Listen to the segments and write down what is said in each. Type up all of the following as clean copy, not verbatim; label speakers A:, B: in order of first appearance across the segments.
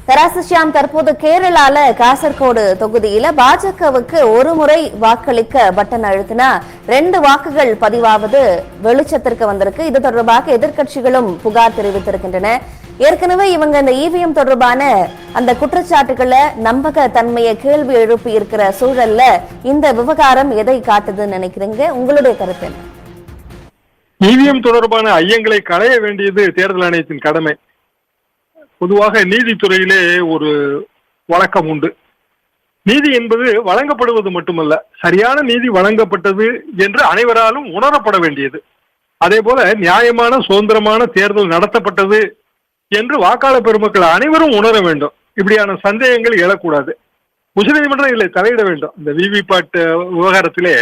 A: தராசிஷியாம், தற்போது கேரளால காசர்கோடு தொகுதியில பாஜகவுக்கு ஒரு முறை வாக்களிக்க பட்டன் அழுத்தினா 2 வாக்குகள் பதிவாவது வெளிச்சத்திற்கு வந்திருக்கு. இது தொடர்பாக எதிர்க்கட்சிகளும் புகார் தெரிவித்திருக்கின்றன. ஏற்கனவே இவங்க இந்த இவிஎம் தொடர்பான அந்த குற்றச்சாட்டுகளை நம்பக தன்மையை கேள்வி எழுப்பி இருக்கிற சூழல்ல இந்த விவகாரம் எதை காட்டுதுன்னு நினைக்கிறீங்க? உங்களுடைய கருத்து என்ன?
B: இவிஎம் தொடர்பான ஐயங்களை களைய வேண்டியது தேர்தல் ஆணையத்தின் கடமை. பொதுவாக நீதித்துறையிலே ஒரு வழக்கம் உண்டு. நீதி என்பது வழங்கப்படுவது மட்டுமல்ல, சரியான நீதி வழங்கப்பட்டது என்று அனைவராலும் உணரப்பட வேண்டியது. அதே போல நியாயமான சுதந்திரமான தேர்தல் நடத்தப்பட்டது என்று வாக்காளர் பெருமக்கள் அனைவரும் உணர வேண்டும். இப்படியான சந்தேகங்கள் எழக்கூடாது. உச்சநீதிமன்றம் இதில் தலையிட வேண்டும். இந்த விவிபேட் விவகாரத்திலே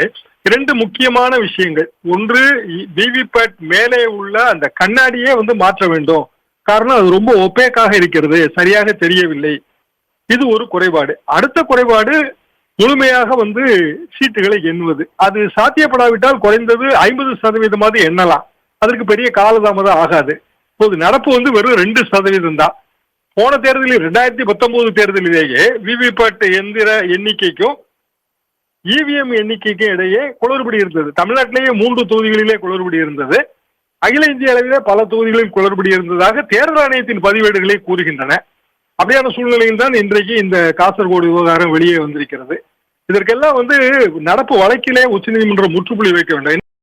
B: 2 முக்கியமான விஷயங்கள். ஒன்று, விவிபேட் மேலே உள்ள அந்த கண்ணாடியே மாற்ற வேண்டும். காரணம், அது ரொம்ப ஒப்பேக்காக இருக்கிறது, சரியாக தெரியவில்லை. இது ஒரு குறைபாடு. அடுத்த குறைபாடு, முழுமையாக சீட்டுகளை எண்ணுவது. அது சாத்தியப்படாவிட்டால் குறைந்தது 50% எண்ணலாம். அதற்கு பெரிய காலதாமதம் ஆகாது. இப்போது நடப்பு வெறும் 2% தான். போன தேர்தலில் 2019 தேர்தலிலேயே விவிபேட் எந்திர எண்ணிக்கைக்கும் இவிஎம் எண்ணிக்கைக்கும் இடையே குளறுபடி இருந்தது. தமிழ்நாட்டிலேயே 3 தொகுதிகளிலே குளறுபடி இருந்தது. அகில இந்திய அளவிலே பல தொகுதிகளில் குளறுபடி இருந்ததாக தேர்தல் ஆணையத்தின் பதிவேடுகளை கூறுகின்றன. அப்படியான சூழ்நிலையில் தான் இன்றைக்கு இந்த காசர்கோடு விவகாரம் வெளியே வந்திருக்கிறது. இதற்கெல்லாம் நடப்பு வழக்கிலே உச்சநீதிமன்றம் முற்றுப்புள்ளி வைக்க வேண்டும்.